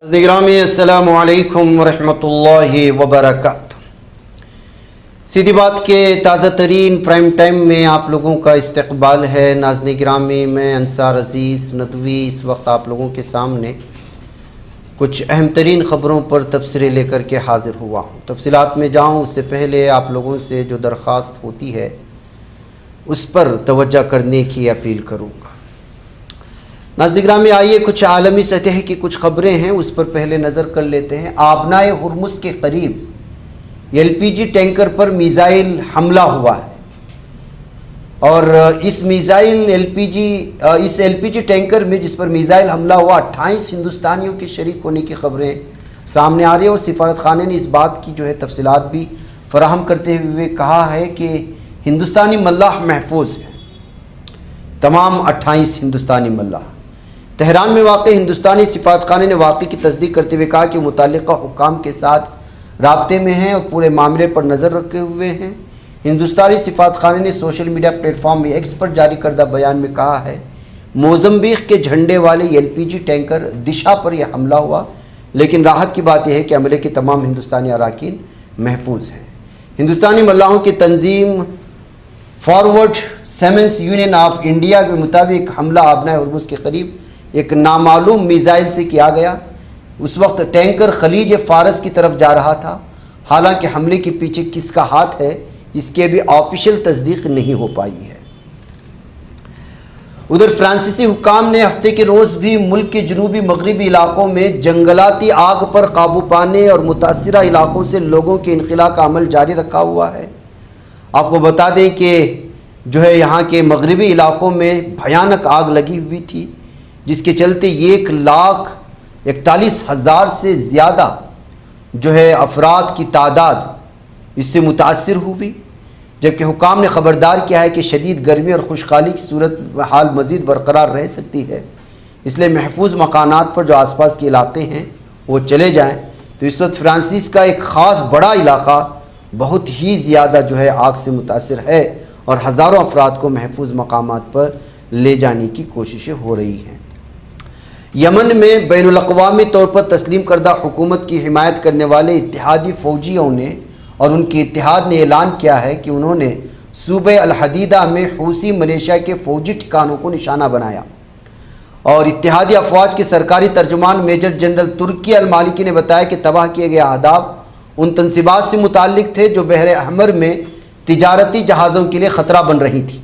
निगरामी अस्सलामु अलैकुम वरहमतुल्लाहि वबरकातुहू। सीधी बात के ताज़ा तरीन प्राइम टाइम में आप लोगों का इस्तकबाल है। नाज़रीन गिरामी, मैं अंसार अज़ीज़ नदवी इस वक्त आप लोगों के सामने कुछ अहम तरीन ख़बरों पर तबसरे लेकर के हाज़िर हुआ हूँ। तफसीलात में जाऊँ उससे पहले आप लोगों से जो दरख्वास्त होती है उस पर तवज्जो करने की अपील करूँगा। नाज़रीन गिरामी, आइए कुछ आलमी सतह की कुछ ख़बरें हैं उस पर पहले नज़र कर लेते हैं। आबनाए हुर्मुज़ के करीब एलपीजी टैंकर पर मिसाइल हमला हुआ है और इस एलपीजी टैंकर में जिस पर मिसाइल हमला हुआ 28 हिंदुस्तानियों के शरीक होने की ख़बरें सामने आ रही है और सिफारत खाने ने इस बात की तफसीलात भी फराहम करते हुए कहा है कि हिंदुस्तानी मल्लाह महफूज हैं। तमाम 28 हिंदुस्तानी मल्लाह तेहरान में वाक़ हिंदुस्तानी सिफारत खाने ने वाक़े की तस्दीक करते हुए कहा कि मुतल्लिक़ा हुक्काम के साथ राब्ते में हैं और पूरे मामले पर नज़र रखे हुए हैं। हिंदुस्तानी सिफारत खाने ने सोशल मीडिया प्लेटफॉर्म एक्स पर जारी करदा बयान में कहा है, मोज़म्बिक के झंडे वाले एलपीजी टैंकर दिशा पर यह हमला हुआ, लेकिन राहत की बात यह है कि अमले के तमाम हिंदुस्तानी अराकीन महफूज हैं। हिंदुस्तानी मल्लाहों की तंजीम फॉरवर्ड सेमेंस यूनियन ऑफ इंडिया के मुताबिक हमला आबनाए हुर्मुज़ के करीब एक नामालूम मिसाइल से किया गया। उस वक्त टैंकर खलीज फारस की तरफ जा रहा था। हालांकि हमले के पीछे किसका हाथ है इसके भी ऑफिशियल तस्दीक नहीं हो पाई है। उधर फ्रांसीसी हुक्काम ने हफ्ते के रोज़ भी मुल्क के जनूबी मगरबी इलाकों में जंगलाती आग पर काबू पाने और मुतासिरा इलाकों से लोगों के इनखला का अमल जारी रखा हुआ है। आपको बता दें कि यहाँ के मगरबी इलाकों में भयानक आग लगी हुई थी, जिसके चलते 1,41,000 से ज़्यादा अफराद की तादाद इससे मुतासिर हुई। जबकि हुक्काम ने ख़बरदार किया है कि शदीद गर्मी और खुशहाली की सूरत हाल मज़ीद बरकरार रह सकती है, इसलिए महफूज मकानात पर जो आसपास के इलाके हैं वो चले जाएं। तो इस वक्त फ्रांसिस का एक ख़ास बड़ा इलाका बहुत ही ज़्यादा आग से मुतासिर है और हज़ारों अफराद को महफूज मकामात पर ले जाने की कोशिशें हो रही हैं। यमन में बैनुल अक़वामी तौर पर तस्लीम करदा हुकूमत की हिमायत करने वाले इत्तेहादी फ़ौजियों ने और उनके इत्तेहाद ने ऐलान किया है कि उन्होंने सूबे अल हदीदा में हूसी मलेशिया के फ़ौजी ठिकानों को निशाना बनाया। और इत्तेहादी अफवाज के सरकारी तर्जुमान मेजर जनरल तुर्की अल मालिकी ने बताया कि तबाह किए गए अहदाफ उन तनसीबात से मुताल्लिक थे जो बहर अहमर में तिजारती जहाज़ों के लिए ख़तरा बन रही थी।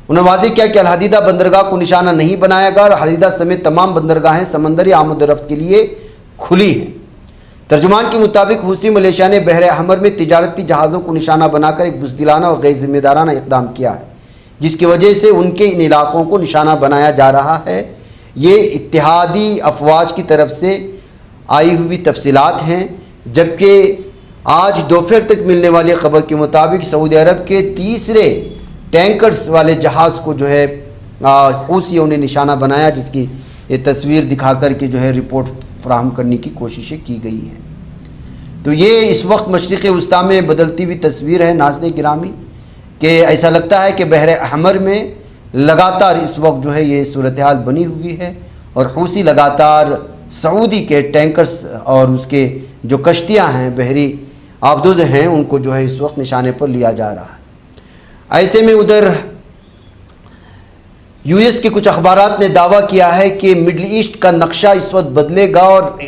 उन्होंने वाज़ेह किया कि अल हदीदा बंदरगाह को निशाना नहीं बनाया गया और हदीदा समेत तमाम बंदरगाहें समंदरी आमद-ओ-रफ्त के लिए खुली हैं। तर्जुमान के मुताबिक हूसी मलेशिया ने बहर अहमर में तिजारती जहाज़ों को निशाना बनाकर एक बुज़दिलाना और गैर जिम्मेदाराना इक़दाम किया है, जिसकी वजह से उनके इन इलाकों को निशाना बनाया जा रहा है। ये इत्तेहादी अफवाज की तरफ से आई हुई तफसीलात हैं। जबकि आज दोपहर तक मिलने वाली ख़बर के मुताबिक सऊदी अरब के तीसरे टैंकर्स वाले जहाज़ को हूसियों ने निशाना बनाया, जिसकी ये तस्वीर दिखा कर के रिपोर्ट फराहम करने की कोशिशें की गई हैं। तो ये इस वक्त मशरिक़ वस्ता में बदलती हुई तस्वीर है नाज़रीन गिरामी, कि ऐसा लगता है कि बहर अहमर में लगातार इस वक्त ये सूरत हाल बनी हुई है और हूसी लगातार सऊदी के टैंकर्स और उसके जो कश्तियाँ हैं बहरी आबदोज़ हैं उनको इस वक्त निशाने पर लिया जा रहा है। ऐसे में उधर यूएस के कुछ अखबारात ने दावा किया है कि मिडल ईस्ट का नक्शा इस वक्त बदलेगा और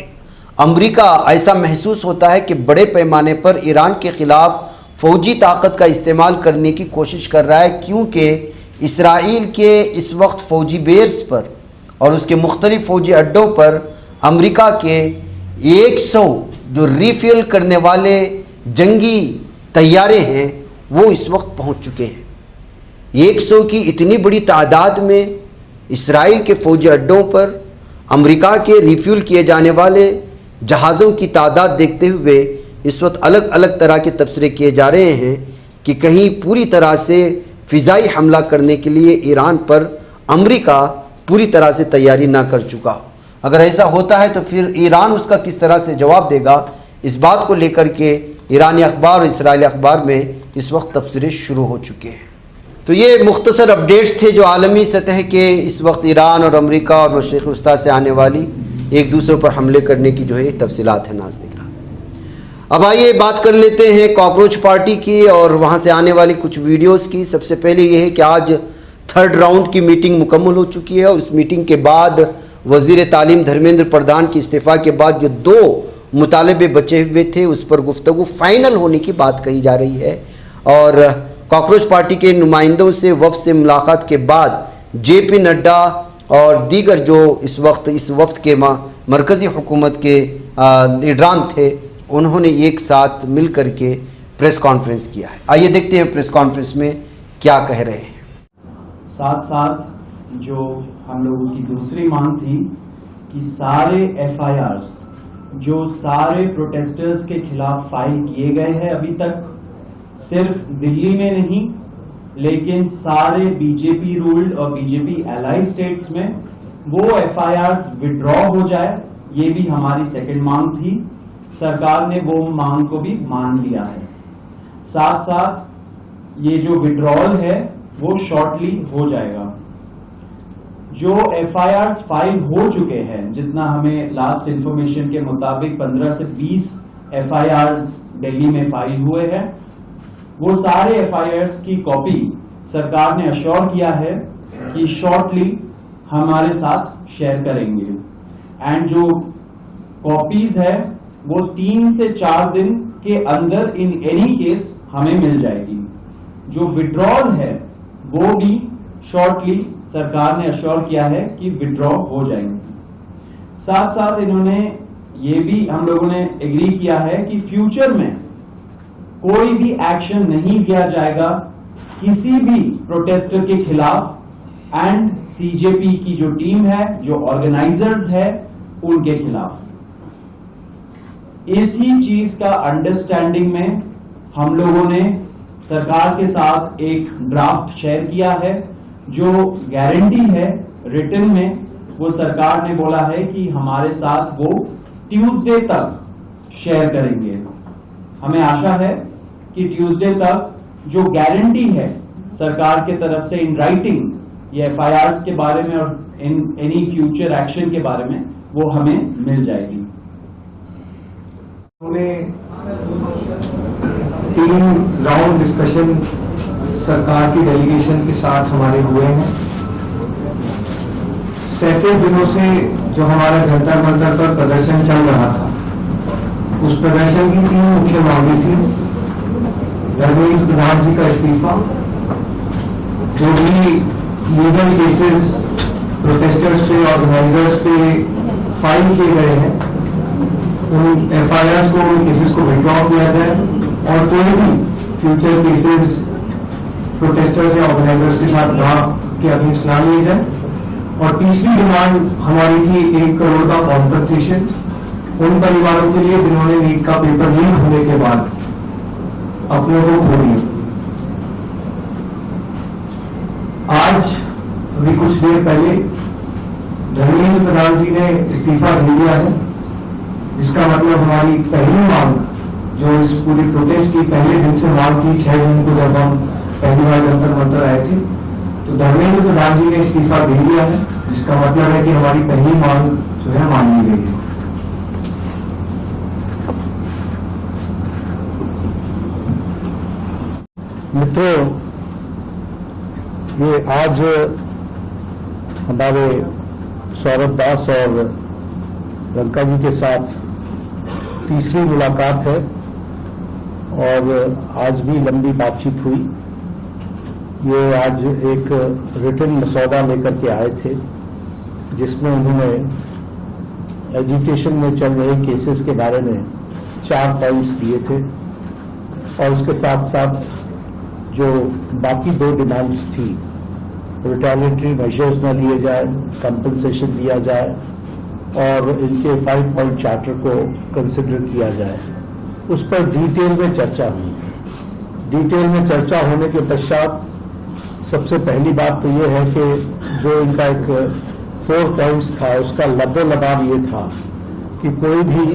अमेरिका ऐसा महसूस होता है कि बड़े पैमाने पर ईरान के ख़िलाफ़ फ़ौजी ताकत का इस्तेमाल करने की कोशिश कर रहा है, क्योंकि इसराइल के इस वक्त फ़ौजी बेस पर और उसके मुख्तलिफ फ़ौजी अड्डों पर अमेरिका के 100 जो रीफ्यूल करने वाले जंगी तैयारे हैं वो इस वक्त पहुंच चुके हैं। 100 की इतनी बड़ी तादाद में इसराइल के फ़ौजी अड्डों पर अमेरिका के रिफ्यूल किए जाने वाले जहाज़ों की तादाद देखते हुए इस वक्त अलग अलग तरह के तबसरे किए जा रहे हैं कि कहीं पूरी तरह से फ़िज़ाई हमला करने के लिए ईरान पर अमेरिका पूरी तरह से तैयारी ना कर चुका हो। अगर ऐसा होता है तो फिर ईरान उसका किस तरह से जवाब देगा, इस बात को लेकर के ईरानी अखबार और इसराइली अखबार में इस वक्त तबसरे शुरू हो चुके हैं। तो ये मुख्तसर अपडेट्स थे जो आलमी सतह के इस वक्त ईरान और अमेरिका और मशरिक़ वस्ता से आने वाली एक दूसरे पर हमले करने की जो है तफसीलात है नाज़रीन। अब आइए बात कर लेते हैं कॉकरोच पार्टी की और वहाँ से आने वाली कुछ वीडियोस की। सबसे पहले ये है कि आज 3rd राउंड की मीटिंग मुकम्मल हो चुकी है और उस मीटिंग के बाद वज़ीर तालीम धर्मेंद्र प्रधान के इस्तीफ़ा के बाद जो 2 मुतालबे बचे हुए थे उस पर गुफ्तगू फाइनल होने की बात कही जा रही है। और कॉकरोच पार्टी के नुमाइंदों से वफ़द से मुलाकात के बाद JP नड्डा और दीगर जो इस वक्त के मरकज़ी हुकूमत के लीडरान थे उन्होंने एक साथ मिल कर के प्रेस कॉन्फ्रेंस किया है। आइए देखते हैं प्रेस कॉन्फ्रेंस में क्या कह रहे हैं। साथ साथ जो हम लोगों की दूसरी मांग थी कि सारे FIRs जो सारे प्रोटेस्टर्स के खिलाफ फाइल किए गए हैं अभी तक, सिर्फ दिल्ली में नहीं लेकिन सारे BJP रूल्ड और BJP एलाइड स्टेट्स में वो FIRs विड्रॉ हो जाए, ये भी हमारी सेकंड मांग थी। सरकार ने वो मांग को भी मान लिया है। साथ साथ ये जो विड्रॉल है वो शॉर्टली हो जाएगा। जो FIRs फाइल हो चुके हैं, जितना हमें लास्ट इंफॉर्मेशन के मुताबिक 15 से 20 FIRs दिल्ली में फाइल हुए हैं, वो सारे FIRs की कॉपी सरकार ने अश्योर किया है कि शॉर्टली हमारे साथ शेयर करेंगे। एंड जो कॉपीज है वो 3 से 4 दिन के अंदर इन एनी केस हमें मिल जाएगी। जो विड्रॉल है वो भी शॉर्टली सरकार ने अश्योर किया है कि विड्रॉ हो जाएंगे। साथ साथ इन्होंने ये भी हम लोगों ने एग्री किया है कि फ्यूचर में कोई भी एक्शन नहीं लिया जाएगा किसी भी प्रोटेस्टर के खिलाफ एंड CJP की जो टीम है, जो ऑर्गेनाइजर्स है, उनके खिलाफ। इसी चीज का अंडरस्टैंडिंग में हम लोगों ने सरकार के साथ एक ड्राफ्ट शेयर किया है। जो गारंटी है रिटन में, वो सरकार ने बोला है कि हमारे साथ वो ट्यूसडे तक शेयर करेंगे। हमें आशा है कि ट्यूसडे तक जो गारंटी है सरकार के तरफ से इन राइटिंग ये FIRs के बारे में और इन एनी फ्यूचर एक्शन के बारे में वो हमें मिल जाएगी। उन्होंने 3 राउंड डिस्कशन सरकार की डेलीगेशन के साथ हमारे हुए हैं। सैकड़ों दिनों से जो हमारा जंतर मंतर पर प्रदर्शन चल रहा था, उस प्रदर्शन की 3 मुख्य मांगें थी। धर्मेंद्र प्रधान जी का इस्तीफा, जो भी लीगल केसेस प्रोटेस्टर्स पे, ऑर्गेनाइजर्स पे फाइल किए गए हैं, उन FIRs को, उन केसेस को विड्रॉ किया जाए और कोई भी फ्यूचर केसेस प्रोटेस्टर्स या ऑर्गेनाइजर्स के साथ ना के अगेंस्ट ना लिए जाए। और तीसरी डिमांड हमारी थी 1 करोड़ का कॉम्पनसेशन उन परिवारों के लिए जिन्होंने नीट का पेपर लीक होने के बाद अपनों को खो दिया। आज अभी कुछ देर पहले धर्मेंद्र प्रधान जी ने इस्तीफा दे दिया है, जिसका मतलब हमारी पहली मांग, जो इस पूरी प्रोटेस्ट की पहले दिन से मांग की, 6 जून को जब हम पहली बार जंतर मंतर आए थे, तो धर्मेंद्र प्रधान जी ने इस्तीफा दे दिया है, जिसका मतलब है कि हमारी पहली मांग जो है मान ली गई है। मित्रों, ये आज हमारे सौरभ दास और लंका जी के साथ तीसरी मुलाकात है और आज भी लंबी बातचीत हुई। ये आज एक रिटन मसौदा लेकर के आए थे, जिसमें उन्होंने एजुकेशन में चल रहे केसेस के बारे में 4 पॉइंट्स दिए थे और उसके साथ साथ जो बाकी 2 डिमांड्स थी, रिटेलिएटरी मेजर्स न लिए जाए, कंपनसेशन दिया जाए और इनके 5 पॉइंट चार्टर को कंसिडर किया जाए, उस पर डिटेल में चर्चा हुई। डिटेल में चर्चा होने के पश्चात सबसे पहली बात तो ये है कि जो इनका एक 4 पॉइंट्स था, उसका लबो-लबाब ये था कि कोई भी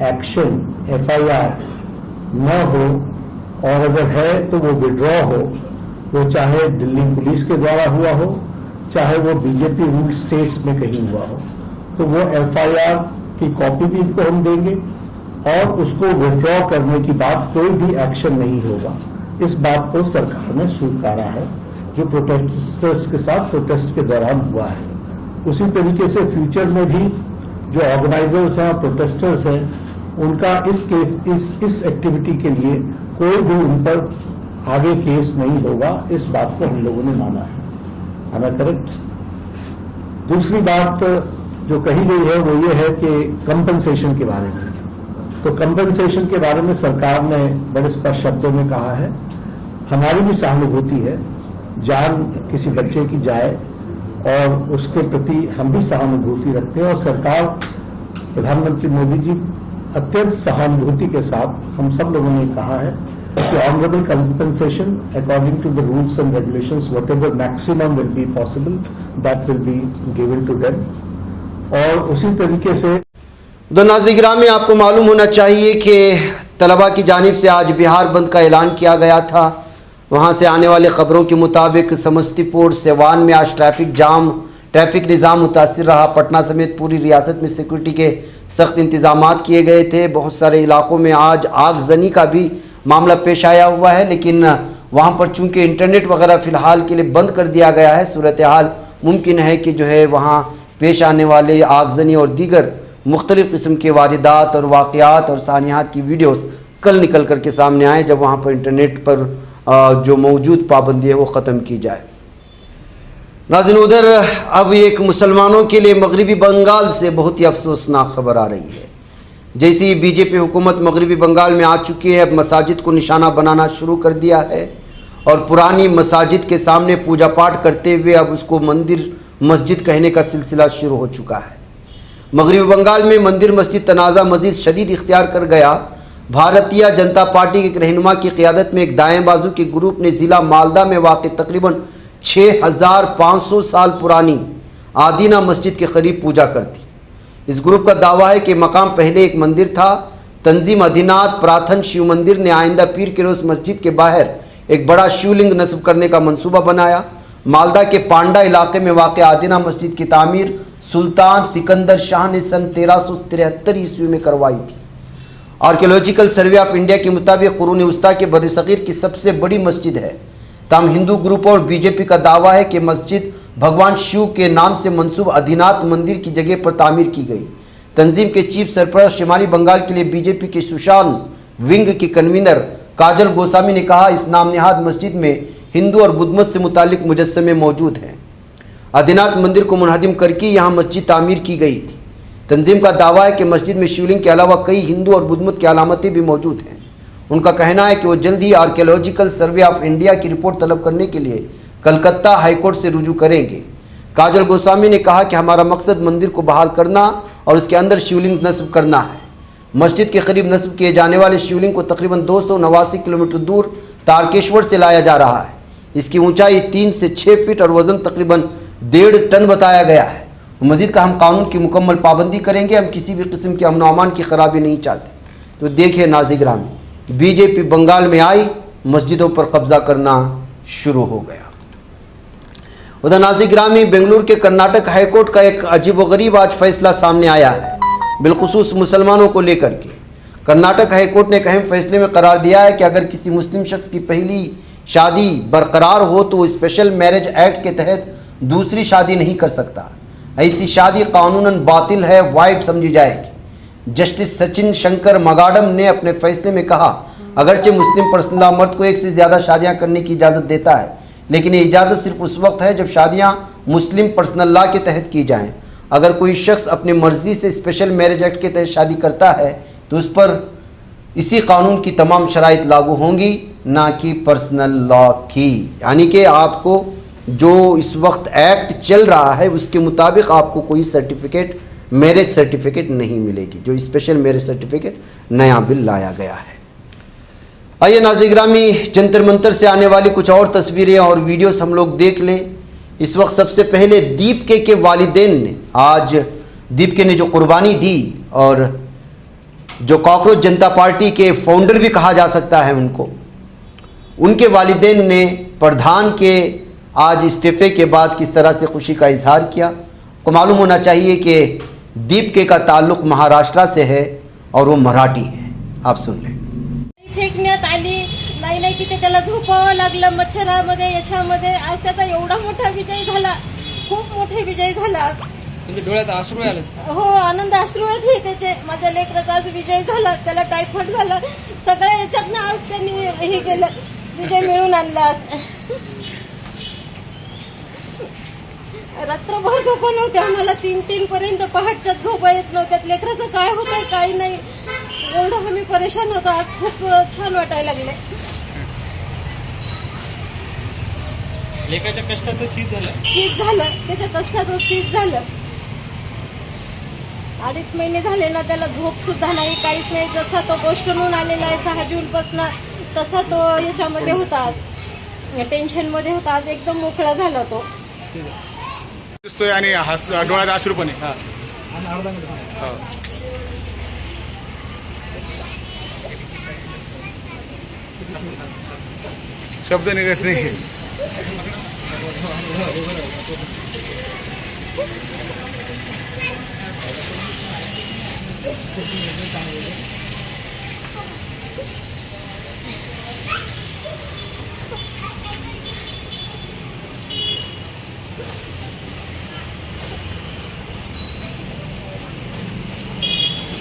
एक्शन FIR न हो और अगर है तो वो विड्रॉ हो, वो चाहे दिल्ली पुलिस के द्वारा हुआ हो, चाहे वो BJP रूल स्टेट्स में कहीं हुआ हो, तो वो FIR की कॉपी भी इनको हम देंगे और उसको विड्रॉ करने की बात कोई भी एक्शन नहीं होगा। इस बात को सरकार ने स्वीकारा है जो प्रोटेस्टर्स के साथ प्रोटेस्ट के दौरान हुआ है। उसी तरीके से फ्यूचर में भी जो ऑर्गेनाइजर्स हैं, प्रोटेस्टर्स हैं, उनका इस एक्टिविटी के लिए कोई भी उन पर आगे केस नहीं होगा। इस बात को हम लोगों ने माना है। Am I correct? दूसरी बात जो कही गई है वो ये है कि कंपनसेशन के बारे में। तो कंपनसेशन के बारे में सरकार ने बड़े स्पष्ट शब्दों में कहा है, हमारी भी सहानुभूति है, जान किसी बच्चे की जाए और उसके प्रति हम भी सहानुभूति रखते हैं। और सरकार, प्रधानमंत्री मोदी जी अत्यंत सहानुभूति के साथ हम सब लोगों ने कहा है कि honourable compensation according to the rules and regulations whatever maximum will be possible that will be given to them. और उसी तरीके से नाज़रीन में आपको मालूम होना चाहिए कि तलबा की जानिब से आज बिहार बंद का ऐलान किया गया था। वहाँ से आने वाली खबरों के मुताबिक समस्तीपुर सिवान में आज ट्रैफिक निज़ाम मुतासिर रहा। पटना समेत पूरी रियासत में सिक्योरिटी के सख्त इंतजामात किए गए थे। बहुत सारे इलाकों में आज आगजनी का भी मामला पेश आया हुआ है, लेकिन वहाँ पर चूंकि इंटरनेट वगैरह फ़िलहाल के लिए बंद कर दिया गया है, सूरत हाल मुमकिन है कि जो है वहाँ पेश आने वाले आगजनी और दीगर मुख्तलिफ़ किस्म के वारदात और वाक़यात और सानियात की वीडियोस कल निकल कर के सामने आए, जब वहाँ पर इंटरनेट पर जो मौजूद पाबंदी है वो ख़त्म की जाए। नाज़रीन, उधर अब एक मुसलमानों के लिए मगरबी बंगाल से बहुत ही अफसोसनाक खबर आ रही है। जैसे ही बीजेपी हुकूमत मगरबी बंगाल में आ चुकी है, अब मसाजिद को निशाना बनाना शुरू कर दिया है और पुरानी मसाजिद के सामने पूजा पाठ करते हुए अब उसको मंदिर मस्जिद कहने का सिलसिला शुरू हो चुका है। मगरबी बंगाल में मंदिर मस्जिद तनाज़ा मज़ीद शदीद इख्तियार कर गया। भारतीय जनता पार्टी के एक रहनुमा की क़ियादत में एक दाएं बाजू के ग्रुप ने ज़िला मालदा में वाक़ तकरीबन 6500 साल पुरानी आदीना मस्जिद के करीब पूजा करती। इस ग्रुप का दावा है कि मकाम पहले एक मंदिर था। तंजीम अधीनाथ प्रार्थन शिव मंदिर ने आइंदा पीर के रोज़ मस्जिद के बाहर एक बड़ा शिवलिंग नस्ब करने का मंसूबा बनाया। मालदा के पांडा इलाके में वाक़ आदीना मस्जिद की तामीर सुल्तान सिकंदर शाह ने सन 1373 ईस्वी में करवाई थी। आर्कियोलॉजिकल सर्वे ऑफ इंडिया के मुताबिक कुरून वस्ता के बर्र-ए-सग़ीर की सबसे बड़ी मस्जिद है। तमाम हिंदू ग्रुपों और बीजेपी का दावा है कि मस्जिद भगवान शिव के नाम से मंसूब आदिनाथ मंदिर की जगह पर तामीर की गई। तंजीम के चीफ सरपरस्त शिमाली बंगाल के लिए बीजेपी के सुशांत विंग की कन्वीनर काजल गोस्वामी ने कहा, इस नाम निहाद मस्जिद में हिंदू और बुद्ध मत से मुतालिक मुजस्समे मौजूद हैं। आदिनाथ मंदिर को मुनहदिम करके यहाँ मस्जिद तामीर की गई थी। तंजीम का दावा है कि मस्जिद में शिवलिंग के अलावा कई हिंदू और बुद्ध मत की अलामतें भी मौजूद हैं। उनका कहना है कि वो जल्द ही आर्कियोलॉजिकल सर्वे ऑफ इंडिया की रिपोर्ट तलब करने के लिए कलकत्ता हाईकोर्ट से रुजू करेंगे। काजल गोस्वामी ने कहा कि हमारा मकसद मंदिर को बहाल करना और उसके अंदर शिवलिंग नस्ब करना है। मस्जिद के करीब नस्ब किए जाने वाले शिवलिंग को तकरीबन 289 किलोमीटर दूर तारकेश्वर से लाया जा रहा है। इसकी ऊंचाई 3 से 6 फीट और वजन तकरीबन 1.5 टन बताया गया है। मस्जिद का हम कानून की मुकम्मल पाबंदी करेंगे। हम किसी भी किस्म के अमन अमान की खराबी नहीं चाहते। तो देखिए नाज़रीन, बीजेपी बंगाल में आई, मस्जिदों पर कब्जा करना शुरू हो गया। उधर नाज़रीन में बेंगलुरु के कर्नाटक हाईकोर्ट का एक अजीबोगरीब आज फैसला सामने आया है, बिलखुसूस मुसलमानों को लेकर के। कर्नाटक हाईकोर्ट ने एक अहम फैसले में करार दिया है कि अगर किसी मुस्लिम शख्स की पहली शादी बरकरार हो तो स्पेशल मैरिज एक्ट के तहत दूसरी शादी नहीं कर सकता। ऐसी शादी कानूनन बातिल है, वाइड समझी जाएगी। जस्टिस सचिन शंकर मगाडम ने अपने फैसले में कहा, अगरचे मुस्लिम पर्सनल लॉ मर्द को एक से ज़्यादा शादियां करने की इजाज़त देता है, लेकिन ये इजाज़त सिर्फ उस वक्त है जब शादियां मुस्लिम पर्सनल लॉ के तहत की जाएं। अगर कोई शख्स अपनी मर्जी से स्पेशल मैरिज एक्ट के तहत शादी करता है तो उस पर इसी कानून की तमाम शराइत लागू होंगी, ना कि पर्सनल लॉ की। यानी कि आपको जो इस वक्त एक्ट चल रहा है उसके मुताबिक आपको कोई सर्टिफिकेट, मैरिज सर्टिफिकेट नहीं मिलेगी, जो स्पेशल मैरिज सर्टिफिकेट नया बिल लाया गया है। आइए नाज़रीन, जंतर मंतर से आने वाली कुछ और तस्वीरें और वीडियोस हम लोग देख लें। इस वक्त सबसे पहले दीपके के वालिदैन ने, आज दीपके ने जो कुर्बानी दी और जो कॉकरोच जनता पार्टी के फाउंडर भी कहा जा सकता है उनको, उनके वालिदैन ने प्रधान के आज इस्तीफे के बाद किस तरह से खुशी का इजहार किया। आपको मालूम होना चाहिए कि दीपके का ताल्लुक महाराष्ट्र से है और वो मराठी हैं। आप सुन लें। फेकण्यात आली नाही तिथे त्याला झोपावं लागलं मच्छरामध्ये याच्यामध्ये। आज त्याचा एवढा मोठा विजय झाला, खूप मोठे विजय झाला। तुमच्या डोळ्यात अश्रू आले? हो, आनंद अश्रू आहेत त्याचे। माझ्या लेकराचा आज विजय झाला, त्याला टायफॉइड झाला, सगळ्या याच्यातनं आज त्यांनी हे केलं, विजय मिळून आणला। रात्रभर झोपा नव्हत्या आम्हाला, 3-3 पर्यंत पहाटच्या झोपा येत नव्हत्या। लेकराचं काय होतंय काही नाही, एवढं आम्ही परेशान होतो। आज खूप छान वाटायला लागले। लेकाच्या कष्टाचं चीज झालं, चीज झालं, त्याच्या कष्टाचं चीज झालं। 2.5 महिने झाले ना, त्याला झोप सुद्धा नाही, काहीच नाही। जसा तो गोष्टून आलेला आहे 6 जूनपासून, तसा तो याच्यामध्ये होता, आज टेन्शन मध्ये होता। आज एकदम मोकळा झाला तो। दिसतोय आणि डोळ्यात अश्रू पण आहे। शब्द निघत नाही।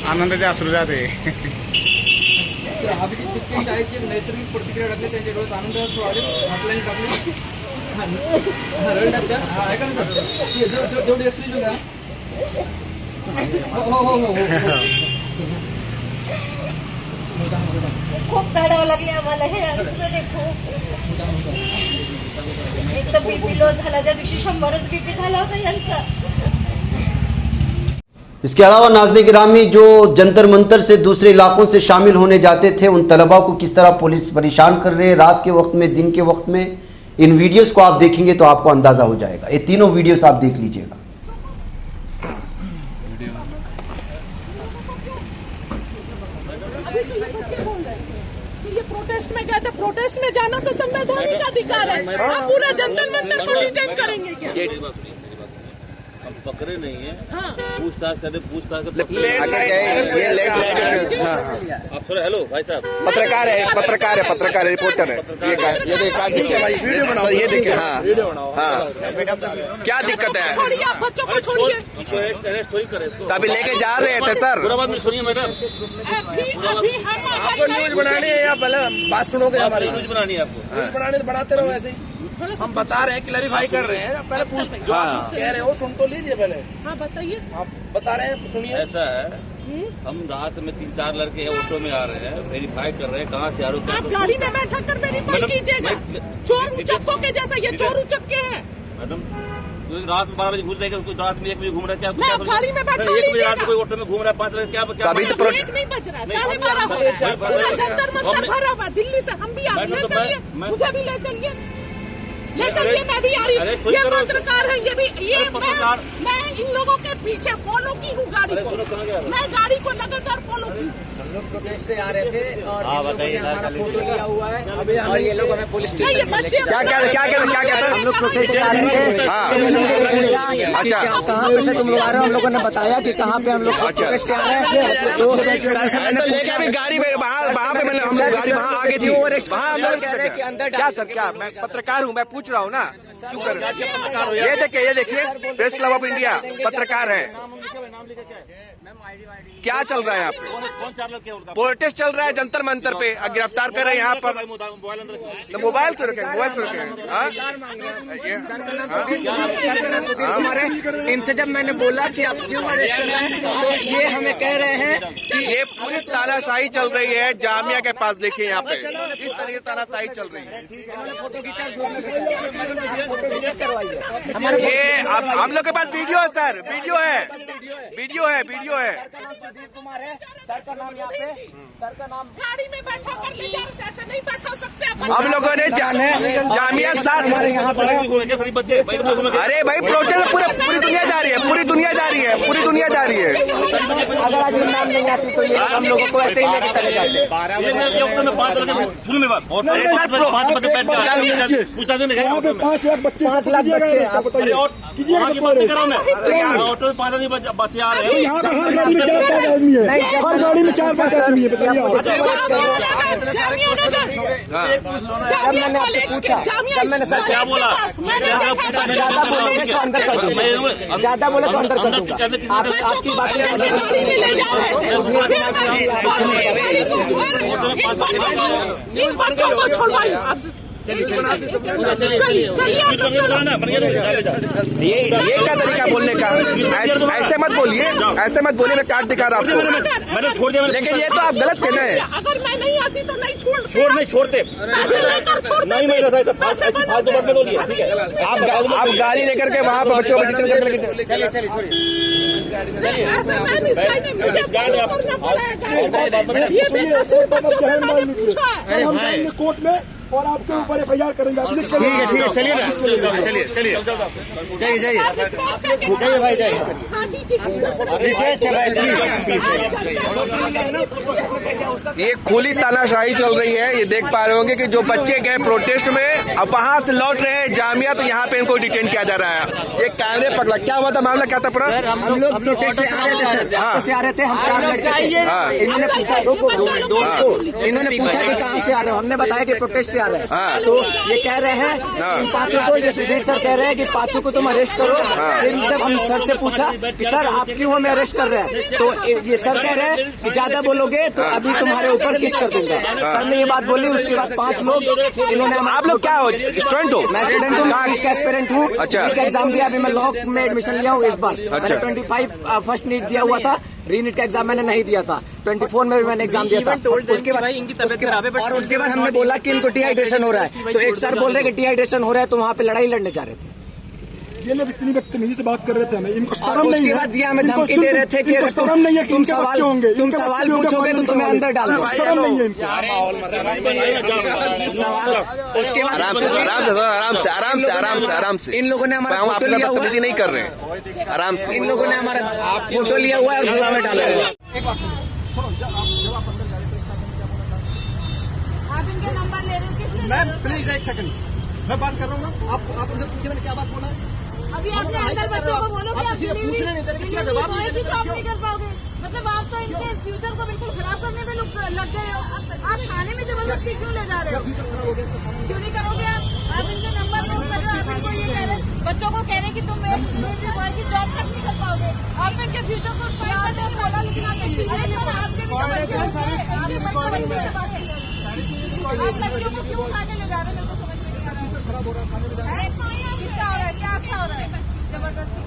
आनंदाचे अश्रू जाते। अभिजित तिसके आहेत नैसर्गिक प्रतिक्रिया घडली, त्यांच्या डोळ्यात आनंद अश्रू आले, हॉटलाईन टाकली, रड टाकल्या। ऐका ना सर, जेवढी एक्सरी का? हो खूप काढावं लागले आम्हाला हे अनुभव। खूप एक तर बीपी लो झाला, त्या दिवशी 100च बीपी झाला होता यांचा। इसके अलावा नाज़रीन गिरामी, जो जंतर मंतर से दूसरे इलाकों से शामिल होने जाते थे, उन तलबा को किस तरह पुलिस परेशान कर रही है रात के वक्त में, दिन के वक्त में, इन वीडियोस को आप देखेंगे तो आपको अंदाज़ा हो जाएगा। ये तीनों वीडियोस आप देख लीजिएगा। ये प्रोटेस्ट में गए थे, प्रोटेस्ट में जाना तो संवैधानिक अधिकार है। आप पूरा जंतर मंतर को डिटेन करेंगे क्या? हम पकड़े नहीं है। हाँ। पूछताछ करते आप थोड़ा हेलो भाई साहब, पत्रकार है, रिपोर्टर है। ये देखिए वीडियो बनाओ, ये देखिए। हाँ वीडियो बनाओ। हाँ क्या दिक्कत है? छोड़िए, आप बच्चों को छोड़िए। अरेस्ट थोड़ी करे इसको। तभी लेके जा रहे थे सर। पूरा बात में सुनिए मैडम, अभी हम आपको न्यूज बनानी है या पहले बात सुनोगे हमारी? न्यूज बनानी है आपको। न्यूज बनानी तो बनाते रहो ऐसे ही। हम बता रहे हैं, क्लैरिफाई कर रहे हैं। पहले पूछ, जो आप कह रहे हो सुन तो लीजिए पहले। हाँ बताइए। आप बता रहे हैं, सुनिए। ऐसा है, हम रात में 3-4 लड़के हैं, ऑटो में आ रहे हैं, वेरीफाई कर रहे हैं कहाँ से आरोप। आप गाड़ी में बैठा कर वेरीफाई कीजिएगा। चोर उचक्कों के जैसा, ये चोर उचक्के हैं। मैडम रात में 12 बजे घूम रहे हैं, कुछ रात में 1 बजे घूम रहे हैं, मैं गाड़ी में बैठा 1 बजे रात में कोई ऑटो में घूम रहा है, 5 बजे क्या अभी तो एक नहीं बज रहा, 12:30 हो रहा है। पूरा जंतर मंतर भरा हुआ। दिल्ली से हम भी आ रहे हैं, चलिए मुझे भी ले चलिए, ले चलिए, मैं भी आ रही हूँ। ये पत्रकार है, ये भी, ये मैं इन लोगों के पीछे फॉलो की हूँ गाड़ी को। मैं गाड़ी को लगातार फॉलो की। हम लोग प्रोटेस्ट से आ रहे थे और हमारा फोटो लिया हुआ है। अभी हम ये लोग हमें पुलिस स्टेशन में लेके क्या हम लोग प्रोटेस्ट से आ रहे थे। अच्छा, कहाँ पे से तुम लोग आ रहे हो? हम लोगों ने बताया कि कहाँ पे हम लोग प्रोटेस्ट से आ रहे हैं। तो मैंने पूछा भी गाड़ी में वहाँ पे, मतलब हम गाड़ी वहाँ आगे थी, वहाँ हम लोग कह रहे हैं कि अंदर क्या सर, क्या मैं पत्रकार हूँ, मैं पूछ रहा हूँ ना, क्यों कर रहे हैं? ये देखिए प्रेस क्लब ऑफ इंडिया, पत्रकार है। क्या चल रहा है यहाँ पे? कौन 4 लड़के हैं? प्रोटेस्ट चल रहा है जंतर मंतर पे, गिरफ्तार कर रहे हैं यहाँ पर। मोबाइल तो रखे, मोबाइल तो रखे। हमारे इनसे जब मैंने बोला कि आप क्यों अरेस्ट कर रहे हैं, तो ये हमें कह रहे हैं कि ये पूरी तानाशाही चल रही है जामिया के पास। देखिए यहाँ पे इस तरह की तानाशाही चल रही है। फोटो खींचा, ये अब हम लोग के पास वीडियो है सर, वीडियो है। प्रदीप कुमार है, सर का नाम यहाँ पे, सर का नाम गाड़ी में बैठा कर ले जा रहे, ऐसे नहीं बैठा सकते। हम लोगों ने जामिया साथ यहाँ पर अरे भाई प्रोटेस्ट पूरी दुनिया जा रही है, पूरी दुनिया जा रही है, पूरी दुनिया जा रही है। अगर आज नाम नहीं आती तो ये हम लोगों को ऐसे ही लेके चले जाते। यहाँ पे 5 लाख बच्चे, 5 लाख बच्चे ऑटो में 5 आदमी बच्चे आ रहे हैं। यहाँ पे हर गाड़ी में 4-5 आदमी है, हर गाड़ी में 4-5 आदमी है, बताइए आप। जब मैंने आपसे पूछा, जब मैंने सर क्या बोला, ज्यादा बोलोगे तो अंदर कर दूंगा, ज्यादा बोले तो अंदर कर दूंगा। आपकी बातें बच्चों को छोड़वाइए। ये क्या तरीका बोलने का? ऐसे मत बोलिए, ऐसे मत बोलिए, मैं काट दिखा रहा आपको। मैंने छोड़ दिया, लेकिन ये तो आप गलत कहना है। अगर मैं नहीं आती तो नहीं नहीं छोड़ते नहीं, मैं फालतू बात में बोलिए, ठीक है। आप गाड़ी लेकर के वहाँ पर बच्चों को डिटेन करके लेके चलिए हम जाएंगे कोर्ट में और आपके ऊपर FIR करेंगे। ठीक है, चलिए ना, चलिए भाई, जाइए। रिक्वेस्ट है भाई, ये खुली तानाशाही चल रही है। ये देख पा रहे होंगे कि जो बच्चे गए प्रोटेस्ट में, अब वहाँ से लौट रहे हैं जामिया, तो यहाँ पे इनको डिटेन किया जा रहा है। ये कैमरे पकड़ा, क्या हुआ था मामला, क्या था पूरा? हम लोग प्रोटेस्ट से आ रहे थे सर, से आ रहे थे, हम 4 लड़के थे। इन्होंने पूछा इन्होंने पूछा कि कहाँ से आ रहे हो, हमने बताया कि प्रोटेस्ट से आ रहे हैं। तो ये कह रहे हैं इन 5 को, ये सुधीर सर कह रहे हैं कि 5 को तुम अरेस्ट करो। फिर जब हम सर से पूछा कि सर आप क्यों हमें अरेस्ट कर रहे हैं, तो ये सर कह रहे हैं कि ज्यादा बोलोगे तो अभी तुम्हारे ऊपर किस कर दूंगा। सर ने ये बात बोली, उसके बाद 5 लोग इन्होंने। आप लोग क्या हो, स्टूडेंट हो? मैं स्टूडेंट हूँ, एस्पिरेंट हूँ। अच्छा, एग्जाम दिया, अभी मैं लॉ में एडमिशन लिया हूँ इस बार। अच्छा, 25 फर्स्ट नीट दिया हुआ था, रीनीट का एग्जाम मैंने नहीं दिया था, 24 में भी मैंने एग्जाम दिया था। उसके बाद हमने बोला कि इनको डिहाइड्रेशन हो रहा है, तो एक सर बोल रहे कि डिहाइड्रेशन हो रहा है, तो वहाँ पे लड़ाई लड़ने जा रहे थे। ये लोग इतनी बदतमीजी से बात कर रहे थे, हमें इनको शर्म नहीं है। उसके बाद दिया हमें धमकी दे रहे थे कि शर्म नहीं है, तुम सवाल होंगे, तुम सवाल पूछोगे तो तुम्हें अंदर डालूंगा। शर्म नहीं है इनको। सवाल उसके बाद आराम से इन लोगों ने हमारा फोटो लिया हुआ नहीं कर रहे हैं, आराम से। इन लोगों ने हमारा फोटो लिया हुआ है और जुआ में डाला हुआ है। आप इनके नंबर ले रहे हो? मैम प्लीज 1 सेकंड, मैं बात कर रहा हूँ ना, आप मुझे पूछिए मैंने क्या बात बोला है। अभी आपने अंदर बच्चों को बोलो कि आप किसी को पूछने नहीं दे रहे, किसी का जवाब नहीं दे आप नहीं कर पाओगे। मतलब आप तो इनके फ्यूचर को बिल्कुल खराब करने में लग गए हो। आप थाने में जबरदस्ती क्यों ले जा रहे हो? क्यों नहीं करोगे आप इनके नंबर नोट कर रहे हो, आप इनको ये कह रहे बच्चों को कह रहे कि तुम डिलीवरी बॉय की जॉब तक नहीं कर पाओगे। आपने इनके फ्यूचर को बोला, लेकिन आपके भी तो बच्चे होते हैं, आप लड़कियों को क्यों उठाने ले जा रहे हो? खराब हो रहा है, खाने में जा रहा है। कितना हो रहा है, क्या अच्छा हो रहा है? जबरदस्ती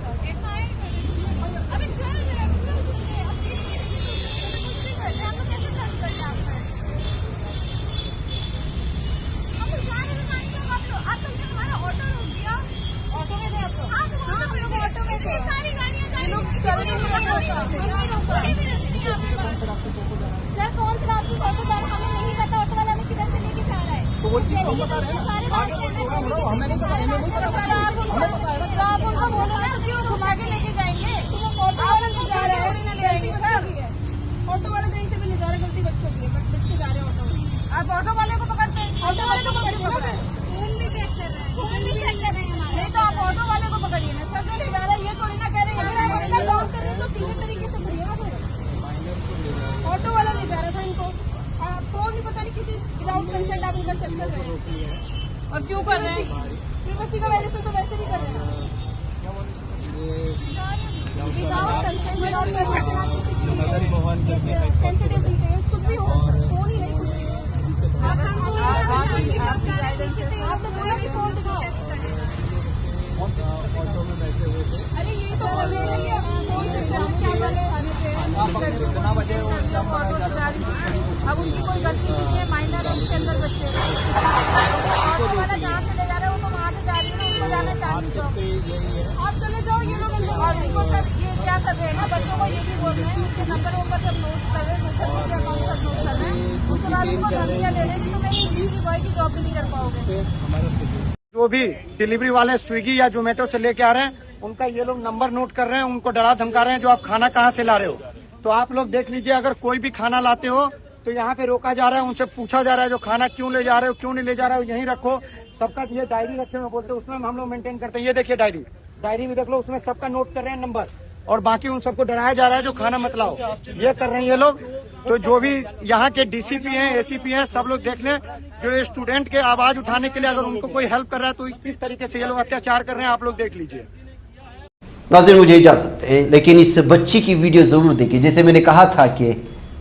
ऑटो में थे आप लोग? हाँ, ऑटो में थे, सारी गाड़ियाँ जा रही हैं। सर कौन सा रास्ते से ऑटो जा रहा है, हमें नहीं पता ऑटो वाला हमें किधर से लेके जा रहा है। तो वो चीज हम बता रहे हैं, हमें नहीं पता, आप उनको बोलो ना, क्यों घुमा के लेके जाएंगे? ऑटो वाला ले जा रहे हैं, ऑटो वाला कहीं से भी ले जा रहे, गलती बच्चों की है, बच्चे जा रहे हैं ऑटो में। आप ऑटो वाले को पकड़ते हैं, ऑटो वाले को पकड़िए, फोन भी चेक कर रहे हैं, नहीं तो आप ऑटो वाले को पकड़िए ना। सर जो ले जा रहा है ये थोड़ी ना कह रहे हैं लॉक करें तो सीधे तरीके से करिए ना। ऑटो वाला ले जा रहा था इनको, फोन भी पता नहीं किसी विदाउट कंसेंट आप इधर चेक कर रहे हैं। और क्यों कर रहे हैं? प्रिवेसी का वायलेशन तो वैसे भी कर रहे हैं। विदाउट कंसेंट, विदाउट परमिशन आप किसी की सेंसिटिव डिटेल्स कुछ भी हो, फोन ही नहीं, कुछ भी आपने बोला कि फोन दिखाओ। अरे ये तो बोल रहे हैं कि फोन से क्या बोले आने पे, अब उनकी कोई गलती नहीं है, माइनर है, उसके अंदर बच्चे ऑटो वाला जहाँ से ले जा रहा है वो तो वहाँ से जा रही है ना, उनको जाना चाहिए। आप चले जाओ, ये लोग और इनको सर ये क्या कर रहे हैं ना, बच्चों को ये भी बोल रहे हैं, उनके नंबर ऊपर जब नोट कर रहे हैं, दूसरे अकाउंट पर नोट कर रहे हैं, उसके बाद उनको धमकियां दे रहे हैं कि तुम एक डिलीवरी बॉय की जॉब भी नहीं कर पाओगे। जो भी डिलीवरी वाले स्विगी या जोमेटो से लेके आ रहे हैं, उनका ये लोग नंबर नोट कर रहे हैं, उनको डरा धमका रहे हैं, जो आप खाना कहाँ से ला रहे हो। तो आप लोग देख लीजिए, अगर कोई भी खाना लाते हो तो यहाँ पे रोका जा रहा है, उनसे पूछा जा रहा है जो खाना क्यों ले जा रहे हो, क्यों नहीं ले जा रहे हो, यहीं रखो। सबका ये डायरी रखे हुए बोलते हैं, उसमें हम लोग मेंटेन करते हैं। ये देखिए डायरी भी देख लो, उसमें सबका नोट कर रहे हैं नंबर, और बाकी उन सबको डराया जा रहा है जो खाना मत लाओ, ये कर रहे हैं ये लोग। तो जो भी यहाँ के डीसीपी हैं, एसीपी हैं, सब लोग देख लें, जो ये स्टूडेंट के आवाज उठाने के लिए अगर उनको कोई हेल्प कर रहा है तो किस तरीके से ये लोग अत्याचार कर रहे हैं, आप लोग देख लीजिए। नाज़रीन, मुझे इजाज़त है, लेकिन इस बच्ची की वीडियो ज़रूर देखिए। जैसे मैंने कहा था कि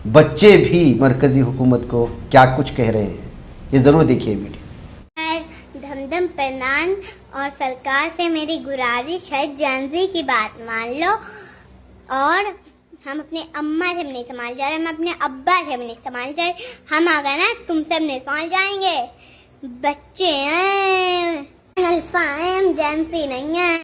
बच्चे भी मरकज़ी हुकूमत को क्या कुछ कह रहे हैं, ये ज़रूर देखिए वीडियो। धमधम प्रणाम, और सरकार से मेरी गुजारिश है, जेंजी की बात मान लो। और हम अपने अम्मा से भी नहीं संभाल जा रहे, हम अपने अब्बा से भी नहीं संभाल जा रहे, हम आ गए ना, तुम सब नहीं संभाल जाएंगे। बच्चे हैं, अल्फा हैं, हम जेंजी नहीं है।